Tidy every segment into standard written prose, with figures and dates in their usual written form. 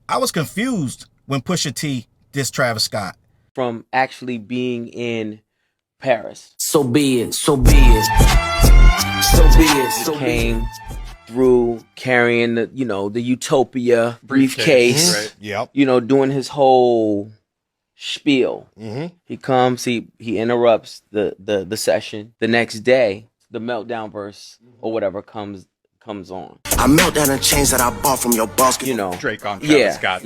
I was confused when Pusha T dissed Travis Scott. From actually being in Paris. So be it, so be it. So be it, so be it. Came through carrying the, you know, the Utopia briefcase. Right. Yep. You know, doing his whole spiel. He comes, he interrupts the session. The next day, the meltdown verse or whatever comes on. I melt down the chains that I bought from your boss. You know, Drake on Travis Scott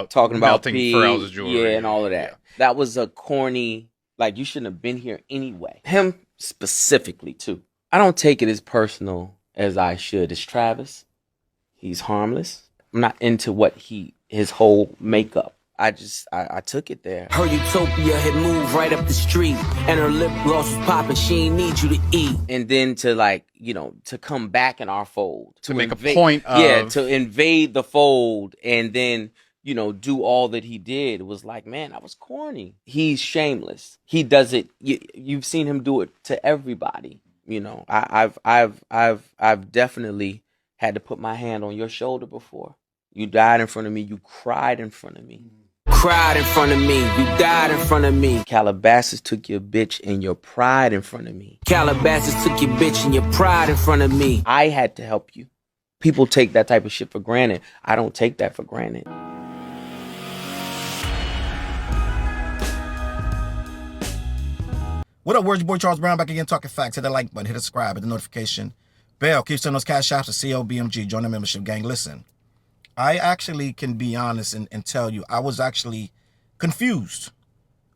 talking about melting P, Pharrell's jewelry. and all of that. Yeah. That was a corny, like, you shouldn't have been here anyway. Him specifically too. I don't take it as personal as I should. It's Travis. He's harmless. I'm not into what his whole makeup. I took it there. Her Utopia had moved right up the street, and her lip gloss was popping. She ain't need you to eat. And then to, like, you know, to come back in our fold. To make a point of... Yeah, to invade the fold and then, you know, do all that he did. It was like, man, that was corny. He's shameless. He does it. You've seen him do it to everybody. You know, I've definitely had to put my hand on your shoulder before. You died in front of me. You cried in front of me. Cried in front of me. You died in front of me. Calabasas took your bitch and your pride in front of me. Calabasas took your bitch and your pride in front of me. I had to help you. People take that type of shit for granted. I don't take that for granted. What up, where's your boy Charles Brown back again talking facts. Hit the like button, hit the subscribe, hit the notification bell. Keep sending those Cashaps to CLBMG. Join the membership gang. Listen, I actually can be honest and tell you, I was actually confused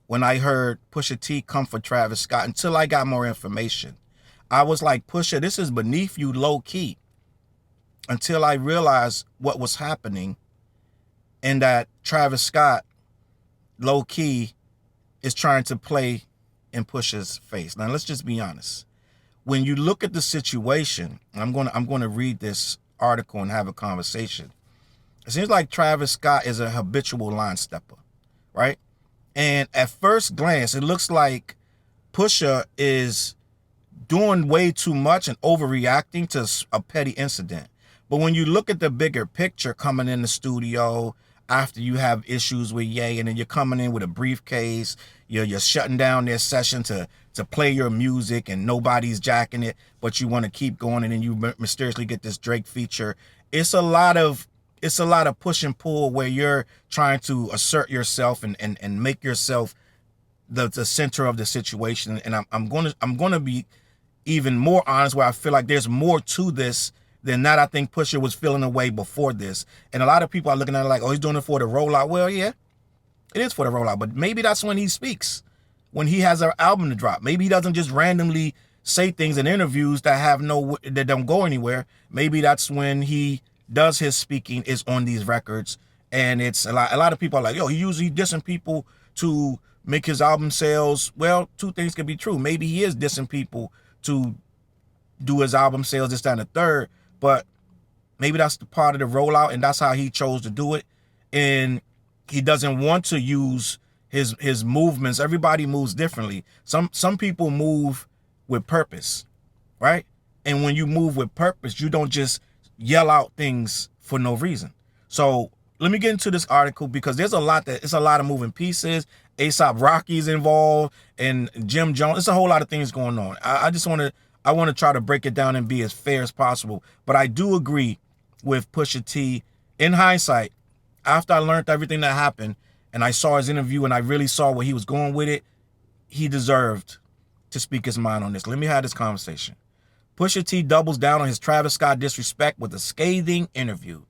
when I heard Pusha T come for Travis Scott until I got more information. I was like, Pusha, this is beneath you low key, until I realized what was happening and that Travis Scott low key is trying to play in Pusha's face. Now, let's just be honest. When you look at the situation, I'm going to read this article and have a conversation. It seems like Travis Scott is a habitual line stepper, right? And at first glance, it looks like Pusha is doing way too much and overreacting to a petty incident. But when you look at the bigger picture, coming in the studio after you have issues with Ye, and then you're coming in with a briefcase, you're shutting down their session to play your music and nobody's jacking it, but you want to keep going, and then you mysteriously get this Drake feature. It's a lot of push and pull where you're trying to assert yourself and make yourself the center of the situation. And I'm gonna be even more honest, where I feel like there's more to this than that. I think Pusha was feeling away before this, and a lot of people are looking at it like, oh, he's doing it for the rollout. Well, yeah, it is for the rollout, but maybe that's when he speaks, when he has an album to drop. Maybe he doesn't just randomly say things in interviews that don't go anywhere. Maybe that's when he does his speaking, is on these records. And it's a lot of people are like, yo, he usually dissing people to make his album sales. Well, two things can be true. Maybe he is dissing people to do his album sales, this, that, and the third, but maybe that's the part of the rollout, and that's how he chose to do it. And he doesn't want to use his movements. Everybody moves differently. Some people move with purpose, right? And when you move with purpose, you don't just yell out things for no reason. So let me get into this article, because it's a lot of moving pieces. A$AP Rocky's involved and Jim Jones. It's a whole lot of things going on. I want to try to break it down and be as fair as possible. But I do agree with Pusha T. In hindsight, after I learned everything that happened and I saw his interview and I really saw where he was going with it, he deserved to speak his mind on this. Let me have this conversation. Pusha T doubles down on his Travis Scott disrespect with a scathing interview.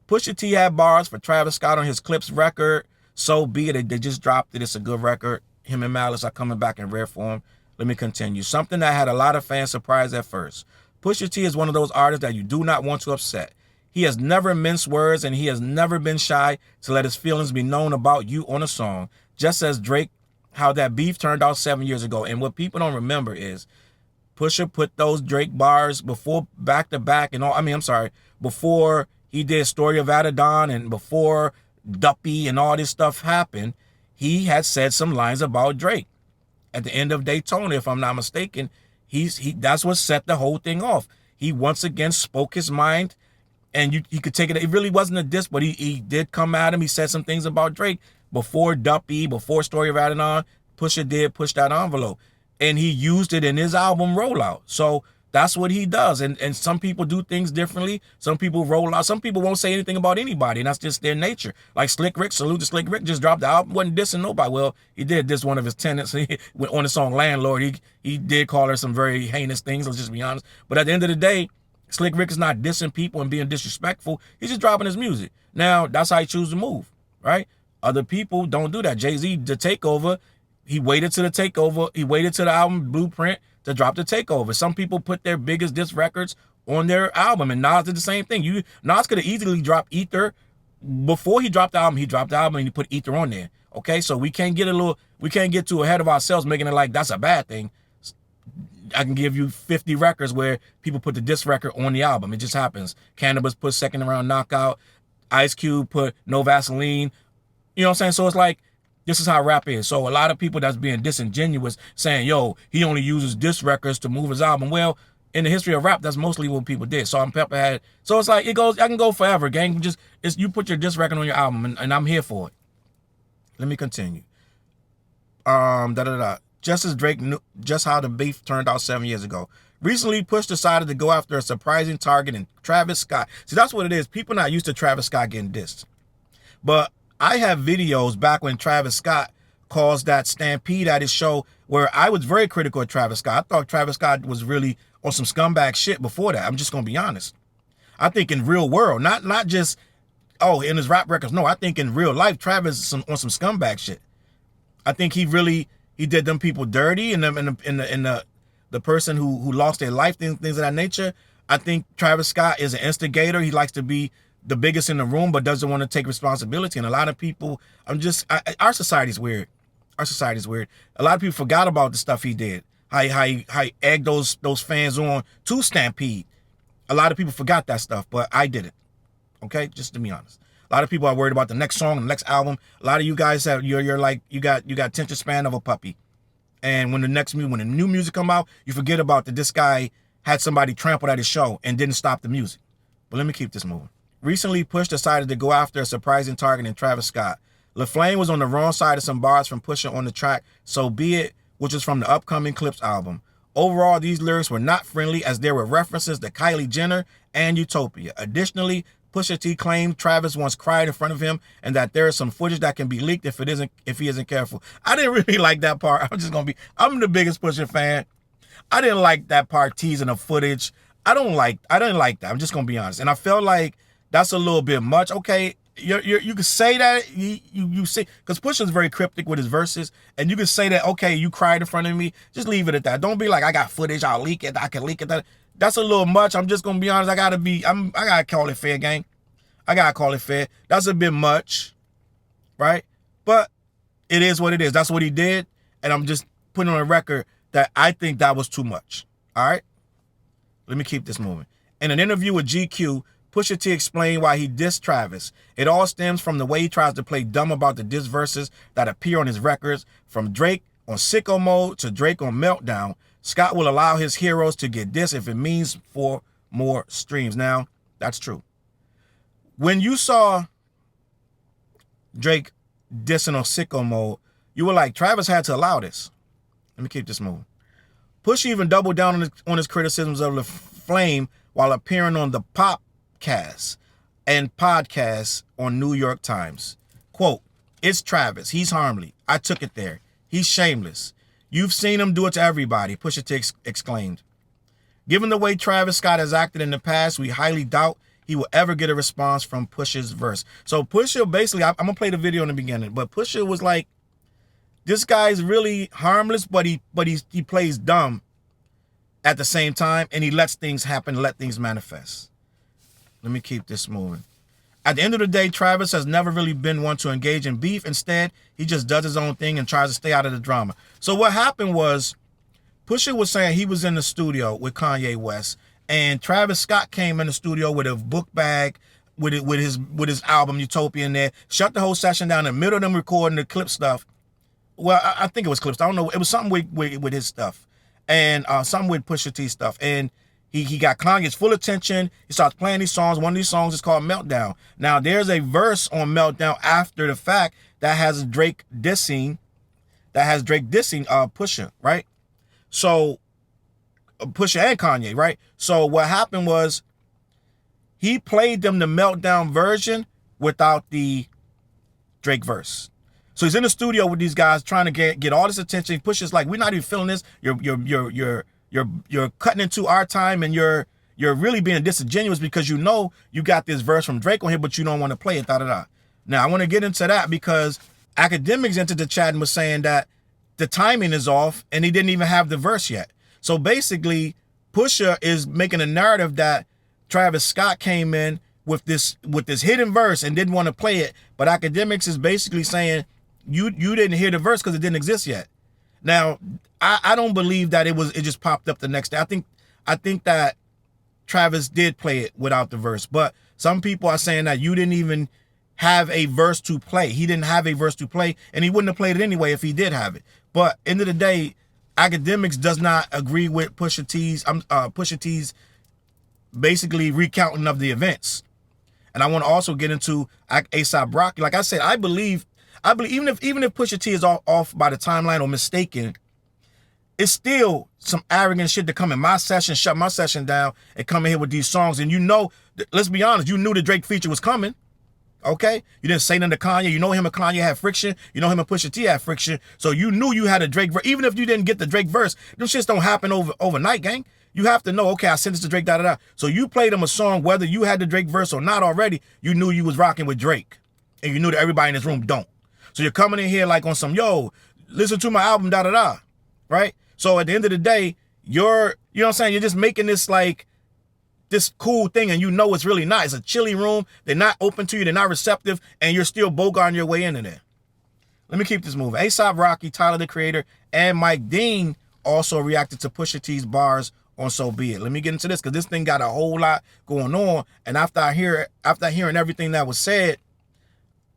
Pusha T had bars for Travis Scott on his Clips record. So be it. They just dropped it. It's a good record. Him and Malice are coming back in rare form. Let me continue. Something that had a lot of fans surprised at first. Pusha T is one of those artists that you do not want to upset. He has never minced words, and he has never been shy to let his feelings be known about you on a song. Just as Drake, how that beef turned out 7 years ago. And what people don't remember is Pusha put those Drake bars before back to back and all. Before he did Story of Adidon and before Duppy and all this stuff happened, he had said some lines about Drake. At the end of Daytona, if I'm not mistaken, that's what set the whole thing off. He once again spoke his mind And you could take it. It really wasn't a diss, but he did come at him. He said some things about Drake before Duppy, before Story of Adidon. Pusha did push that envelope, and he used it in his album rollout. So that's what he does. And some people do things differently. Some people roll out. Some people won't say anything about anybody, and that's just their nature. Like Slick Rick, salute to Slick Rick, just dropped the album, wasn't dissing nobody. Well, he did diss one of his tenants on the song Landlord. He did call her some very heinous things, let's just be honest. But at the end of the day, Slick Rick is not dissing people and being disrespectful. He's just dropping his music. Now, that's how he chooses to move, right? Other people don't do that. Jay-Z, the Takeover, he waited to the Takeover. He waited to the album Blueprint to drop the Takeover. Some people put their biggest diss records on their album, and Nas did the same thing. Nas could have easily dropped Ether before he dropped the album. He dropped the album and he put Ether on there. Okay, so we can't get too ahead of ourselves, making it like that's a bad thing. I can give you 50 records where people put the diss record on the album. It just happens. Cannabis put Second Round Knockout. Ice Cube put No Vaseline. You know what I'm saying? So it's like, this is how rap is. So a lot of people that's being disingenuous saying, yo, he only uses diss records to move his album. Well, in the history of rap, that's mostly what people did. Salt and Pepper had. So it's like, I can go forever, gang. You put your diss record on your album, and I'm here for it. Let me continue. Just as Drake knew just how the beef turned out 7 years ago. Recently, Push decided to go after a surprising target in Travis Scott. See, that's what it is. People not used to Travis Scott getting dissed. But I have videos back when Travis Scott caused that stampede at his show where I was very critical of Travis Scott. I thought Travis Scott was really on some scumbag shit before that. I'm just going to be honest. I think in real world, not just, in his rap records. No, I think in real life, Travis is on some scumbag shit. I think he did them people dirty, and the person who lost their life, things of that nature. I think Travis Scott is an instigator. He likes to be the biggest in the room, but doesn't want to take responsibility. And a lot of people, our society's weird. Our society's weird. A lot of people forgot about the stuff he did. How he egged those fans on to stampede. A lot of people forgot that stuff, but I did it. Okay, just to be honest. A lot of people are worried about the next song, the next album. A lot of you guys have you're like you got attention span of a puppy. And when the new music come out, you forget about that this guy had somebody trampled at his show and didn't stop the music. But let me keep this moving. Recently, Push decided to go after a surprising target in Travis Scott. LaFlame was on the wrong side of some bars from Pusha on the track So Be It, which is from the upcoming Clips album. Overall, these lyrics were not friendly as there were references to Kylie Jenner and Utopia. Additionally, Pusha T claimed Travis once cried in front of him and that there is some footage that can be leaked if he isn't careful. I didn't really like that part. I'm the biggest Pusha fan. I didn't like that part teasing the footage. I didn't like that. I'm just gonna be honest. And I felt like that's a little bit much. Okay, you could say that you say, because Pusha's very cryptic with his verses, and you could say that, okay, you cried in front of me. Just leave it at that. Don't be like, I got footage, I'll leak it, I can leak it. That's a little much. I'm just gonna be honest. I gotta call it fair, gang. I gotta call it fair. That's a bit much, right? But it is what it is. That's what he did, and I'm just putting on a record that I think that was too much. All right? Let me keep this moving. In an interview with GQ, Pusha T explained why he dissed Travis. It all stems from the way he tries to play dumb about the diss verses that appear on his records. From Drake on Sicko Mode to Drake on Meltdown, Scott will allow his heroes to get dissed if it means for more streams. Now, that's true. When you saw Drake dissing on Sicko Mode, you were like, Travis had to allow this. Let me keep this moving. Push even doubled down on his criticisms of the Flame while appearing on the Popcast and podcast on New York Times. Quote, "It's Travis. He's harmless. I took it there. He's shameless. You've seen him do it to everybody," Pusha T exclaimed. Given the way Travis Scott has acted in the past, we highly doubt he will ever get a response from Pusha's verse. So Pusha basically, I'm going to play the video in the beginning, but Pusha was like, this guy's really harmless, but he plays dumb at the same time, and he lets things happen, let things manifest. Let me keep this moving. At the end of the day, Travis has never really been one to engage in beef. Instead, he just does his own thing and tries to stay out of the drama. So what happened was, Pusha was saying he was in the studio with Kanye West, and Travis Scott came in the studio with a book bag with his album Utopia in there, shut the whole session down in the middle of them recording the clip stuff. Well, I think it was clips. I don't know. It was something with his stuff, and something with Pusha T stuff. And He got Kanye's full attention. He starts playing these songs. One of these songs is called Meltdown. Now, there's a verse on Meltdown after the fact that has Drake dissing Pusha, right? So, Pusha and Kanye, right? So what happened was he played them the Meltdown version without the Drake verse. So he's in the studio with these guys trying to get all this attention. Pusha's like, we're not even feeling this. You're cutting into our time, and you're really being disingenuous because you know you got this verse from Drake on here, but you don't want to play it. Now I want to get into that because Academics entered the chat and was saying that the timing is off and he didn't even have the verse yet. So basically, Pusha is making a narrative that Travis Scott came in with this hidden verse and didn't want to play it, but Academics is basically saying you didn't hear the verse because it didn't exist yet. Now, I don't believe that it just popped up the next day. I think that Travis did play it without the verse, but some people are saying that you didn't even have a verse to play. He didn't have a verse to play, and he wouldn't have played it anyway if he did have it. But end of the day, Academics does not agree with Pusha T's basically recounting of the events. And I want to also get into A$AP Rocky. Like I said, I believe even if Pusha T is off by the timeline or mistaken, it's still some arrogant shit to come in my session, shut my session down, and come in here with these songs. And you know, let's be honest, you knew the Drake feature was coming. Okay? You didn't say nothing to Kanye. You know him and Kanye had friction. You know him and Pusha T had friction. So you knew you had a Drake verse. Even if you didn't get the Drake verse, them shits don't happen overnight, gang. You have to know, okay, I sent this to Drake, da-da-da. So you played him a song, whether you had the Drake verse or not already, you knew you was rocking with Drake. And you knew that everybody in this room don't. So you're coming in here like on some, yo, listen to my album, da-da-da. Right? So at the end of the day, you know what I'm saying? You're just making this like, this cool thing, and you know it's really not. It's a chilly room. They're not open to you. They're not receptive, and you're still bogarting your way into there. Let me keep this moving. A$AP Rocky, Tyler, the Creator, and Mike Dean also reacted to Pusha T's bars on So Be It. Let me get into this because this thing got a whole lot going on, and after hearing everything that was said,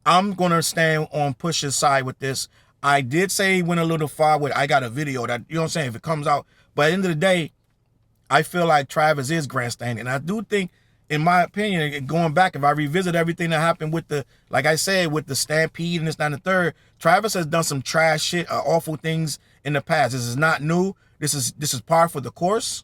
I'm gonna stand on Pusha's side with this. I did say he went a little far with I got a video that, you know what I'm saying, if it comes out, but at the end of the day, I feel like Travis is grandstanding. And I do think, in my opinion, going back, if I revisit everything that happened with like I said, with the Stampede and this, that, and the third, Travis has done some trash shit, awful things in the past. This is not new. This is par for the course.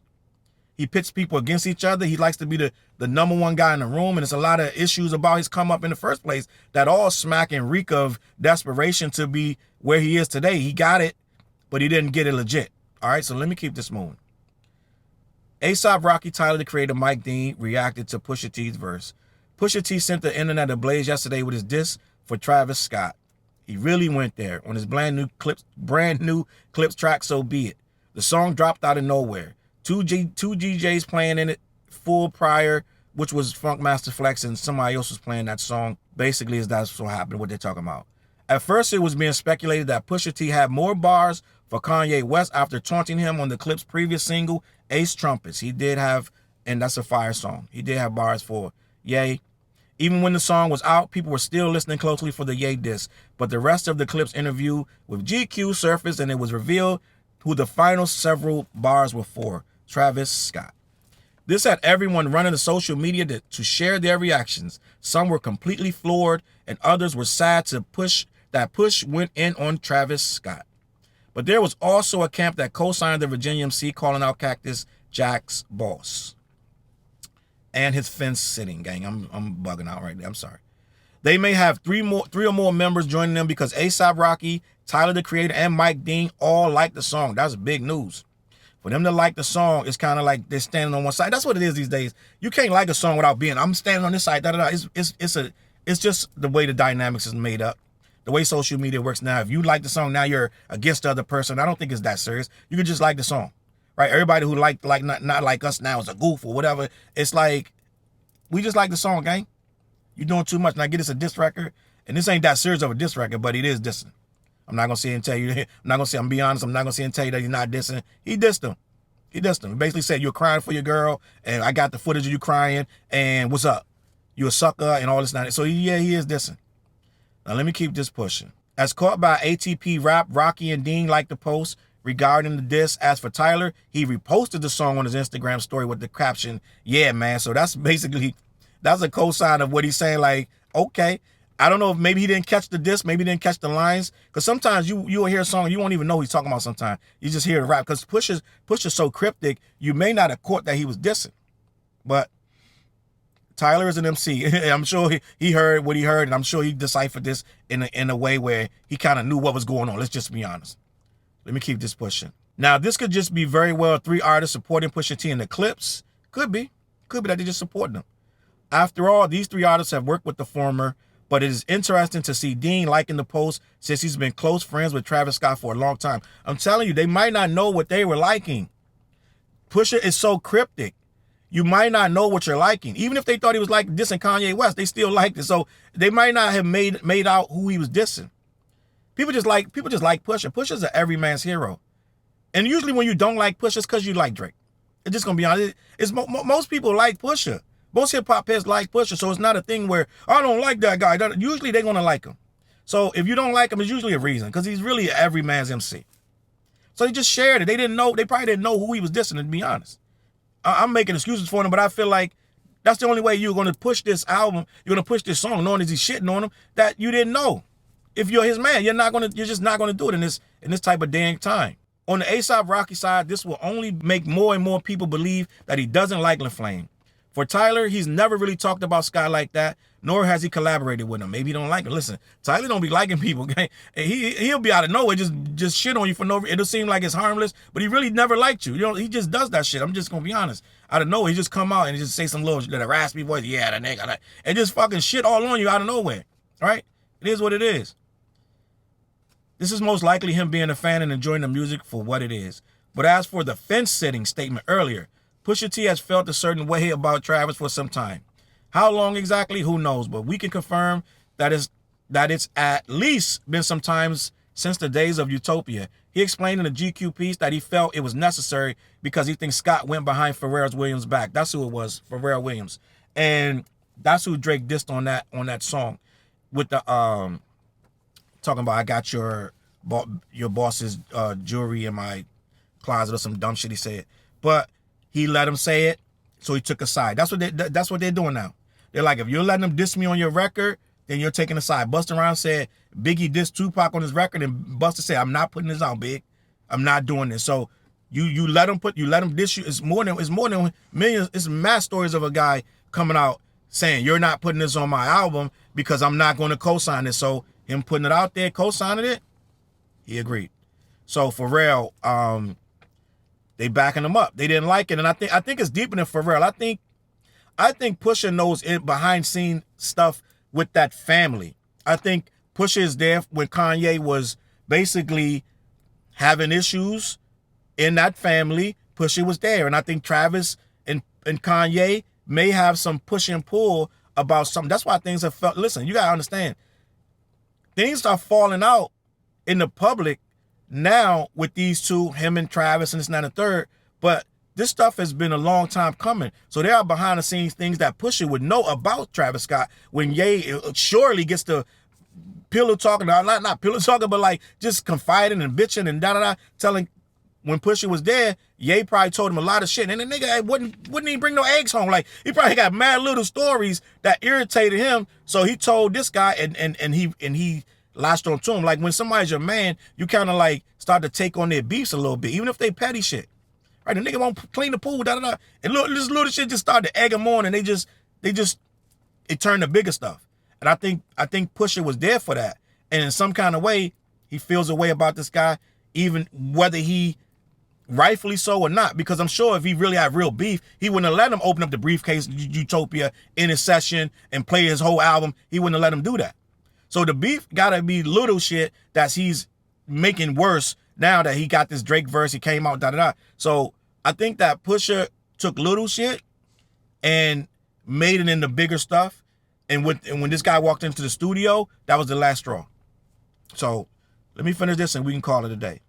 He pits people against each other. He likes to be the number one guy in the room. And there's a lot of issues about his come up in the first place that all smack and reek of desperation to be where he is today. He got it, but he didn't get it legit. All right, so let me keep this moving. A$AP Rocky, Tyler, the Creator, Mike Dean reacted to Pusha T's verse. Pusha T sent the internet ablaze yesterday with his diss for Travis Scott. He really went there on his brand new clips track, So Be It. The song dropped out of nowhere. Two DJs playing in it full prior, which was Funkmaster Flex, and somebody else was playing that song. Basically, that's what happened, what they're talking about. At first, it was being speculated that Pusha T had more bars for Kanye West after taunting him on the Clip's previous single, Ace Trumpets. He did have, and that's a fire song, he did have bars for Ye. Even when the song was out, people were still listening closely for the Ye diss. But the rest of the Clip's interview with GQ surfaced, and it was revealed who the final several bars were for: Travis Scott. This had everyone running to social media to share their reactions. Some were completely floored, and others were sad to Push went in on Travis Scott. But there was also a camp that co-signed the Virginia MC, calling out Cactus Jack's boss and his fence sitting gang. I'm bugging out right there. I'm sorry. They may have three or more members joining them because A$AP Rocky, Tyler, the Creator, and Mike Dean all like the song. That's big news. For them to like the song, it's kind of like they're standing on one side. That's what it is these days. You can't like a song without being, I'm standing on this side, da da da. It's just the way the dynamics is made up. The way social media works now. If you like the song, now you're against the other person. I don't think it's that serious. You can just like the song, right? Everybody who not like us now is a goof or whatever. It's like, we just like the song, gang. You're doing too much. Now get us a diss record, and this ain't that serious of a diss record, but it is dissing. I'm not gonna sit and tell you. I'm not gonna say. I'm be honest. I'm not gonna sit and tell you that he's not dissing. He dissed him. He dissed him. He basically said, you're crying for your girl, and I got the footage of you crying, and what's up? You a sucker, and all this. So yeah, he is dissing. Now let me keep this pushing. As caught by ATP Rap, Rocky and Dean like the post, regarding the diss. As for Tyler, he reposted the song on his Instagram story with the caption, "Yeah, man." So that's basically, that's a cosign of what he's saying. Like, okay, I don't know if maybe he didn't catch the diss, maybe he didn't catch the lines, because sometimes you'll hear a song you won't even know what he's talking about. Sometimes you just hear the rap because Pusha's so cryptic, you may not have caught that he was dissing. But Tyler is an MC. I'm sure he heard what he heard, and I'm sure he deciphered this in a way where he kind of knew what was going on. Let's just be honest. Let me keep this pushing. Now, this could just be very well 3 artists supporting Pusha T in the clips. Could be that they just support them. After all, these 3 artists have worked with the former, but it is interesting to see Dean liking the post since he's been close friends with Travis Scott for a long time. I'm telling you, they might not know what they were liking. Pusha is so cryptic. You might not know what you're liking. Even if they thought he was like dissing Kanye West, they still liked it. So they might not have made out who he was dissing. People just like Pusha. Pusha's an everyman's hero. And usually when you don't like Pusha, it's because you like Drake. It's just gonna be honest. Most people like Pusha. Most hip hop heads like Pusha, so it's not a thing where I don't like that guy. Usually they're gonna like him. So if you don't like him, it's usually a reason, because he's really an everyman's MC. So he just shared it. They probably didn't know who he was dissing, to be honest. I'm making excuses for him, but I feel like that's the only way you're gonna push this album, you're gonna push this song, knowing that he's shitting on him, that you didn't know. If you're his man, you're just not gonna do it in this type of dang time. On the A$AP Rocky side, this will only make more and more people believe that he doesn't like Lil Flame. For Tyler, he's never really talked about Scott like that, nor has he collaborated with him. Maybe he don't like him. Listen, Tyler don't be liking people. He'll be out of nowhere, just shit on you for no reason. It'll seem like it's harmless, but he really never liked you. He just does that shit. I'm just gonna be honest. Out of nowhere, he just come out and just say some little that raspy voice, yeah, that nigga, and just fucking shit all on you out of nowhere. All right? It is what it is. This is most likely him being a fan and enjoying the music for what it is. But as for the fence-sitting statement earlier, Pusha T has felt a certain way about Travis for some time. How long exactly? Who knows? But we can confirm that it's at least been some times since the days of Utopia. He explained in the GQ piece that he felt it was necessary because he thinks Scott went behind Pharrell Williams' back. That's who it was, Pharrell Williams. And that's who Drake dissed on that song with the talking about, I got your boss's jewelry in my closet or some dumb shit he said. But he let him say it, so he took a side. That's what they're doing now. They're like, if you're letting them diss me on your record, then you're taking a side. Busta Rhymes said Biggie dissed Tupac on his record, and Busta said, I'm not putting this out, Big. I'm not doing this. So you let him diss you. It's more than millions. It's mass stories of a guy coming out saying, you're not putting this on my album because I'm not going to co-sign it. So him putting it out there, co-signing it, he agreed. So Pharrell, they backing him up. They didn't like it, and I think it's deeper than Pharrell. I think Pusha knows behind scene stuff with that family. I think Pusha is there when Kanye was basically having issues in that family. Pusha was there, and I think Travis and Kanye may have some push and pull about something. That's why things have felt. Listen, you gotta understand. Things are falling out in the public now with these two, him and Travis, and this, and that, and third. But this stuff has been a long time coming. So there are behind the scenes things that Pusha would know about Travis Scott when Ye surely gets to pillow talking, not pillow talking, but like just confiding and bitching and da-da-da, telling when Pusha was there, Ye probably told him a lot of shit. And the nigga wouldn't even bring no eggs home. Like, he probably got mad little stories that irritated him. So he told this guy and he latched on to him. Like, when somebody's your man, you kind of like start to take on their beefs a little bit, even if they petty shit. Right? The nigga won't clean the pool, da-da-da. And look, this little shit just started to egg them on, and it turned to bigger stuff. And I think Pusha was there for that. And in some kind of way, he feels a way about this guy, even whether he rightfully so or not, because I'm sure if he really had real beef, he wouldn't have let him open up the briefcase Utopia in his session and play his whole album. He wouldn't have let him do that. So the beef gotta be little shit that he's making worse now that he got this Drake verse, he came out, da-da-da. So I think that Pusha took little shit and made it into bigger stuff. And when this guy walked into the studio, that was the last straw. So let me finish this and we can call it a day.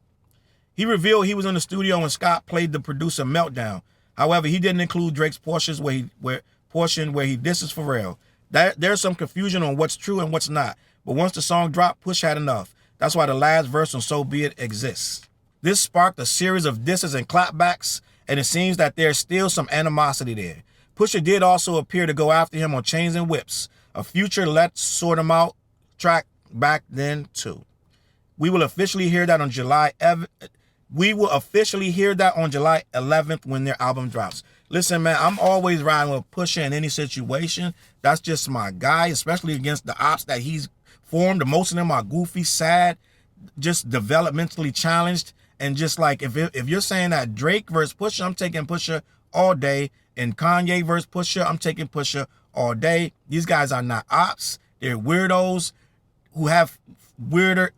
He revealed he was in the studio when Scott played the producer Meltdown. However, he didn't include Drake's portion where he disses Pharrell. There's some confusion on what's true and what's not. But once the song dropped, Push had enough. That's why the last verse on So Be It exists. This sparked a series of disses and clapbacks, and it seems that there's still some animosity there. Pusha did also appear to go after him on Chains and Whips, a future Let's Sort 'Em Out track back then too. We will officially hear that on July 11th when their album drops. Listen, man, I'm always riding with Pusha in any situation. That's just my guy, especially against the ops that he's formed. Most of them are goofy, sad, just developmentally challenged. And just like, if you're saying that Drake versus Pusha, I'm taking Pusha all day. And Kanye versus Pusha, I'm taking Pusha all day. These guys are not ops. They're weirdos who have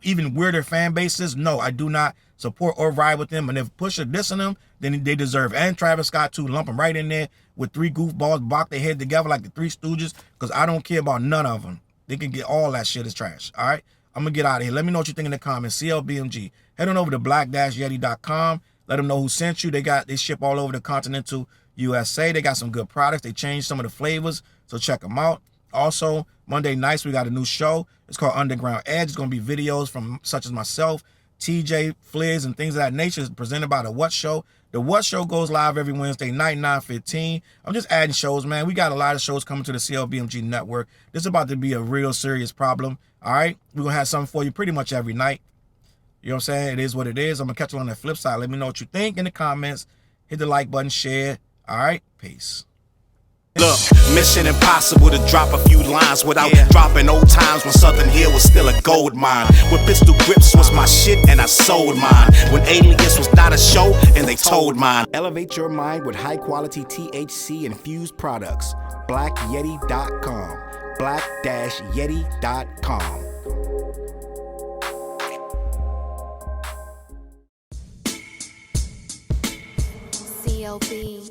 even weirder fan bases. No, I do not support or ride with them. And if Pusha dissing them, then they deserve, and Travis Scott too, lump them right in there with 3 goofballs, box their head together like the 3 Stooges, because I don't care about none of them. They can get all that shit as trash. All right, I'm gonna get out of here. Let me know what you think in the comments. CLBMG. Head on over to black-yeti.com. Let them know who sent you. They ship all over the continental USA. They got some good products. They changed some of the flavors, so check them out. Also, Monday nights, we got a new show. It's called Underground Edge. It's going to be videos from such as myself, TJ, Fliz, and things of that nature. It's presented by The What Show. The What Show goes live every Wednesday night, 9:15. I'm just adding shows, man. We got a lot of shows coming to the CLBMG network. This is about to be a real serious problem, all right? We're going to have something for you pretty much every night. You know what I'm saying? It is what it is. I'm going to catch you on the flip side. Let me know what you think in the comments. Hit the like button, share. All right, peace. Look, mission impossible to drop a few lines without dropping old times when Southern Hill was still a gold mine. When pistol grips was my shit and I sold mine. When Alias was not a show and they told mine. Elevate your mind with high quality THC infused products. BlackYeti.com. Black-Yeti.com. CLB.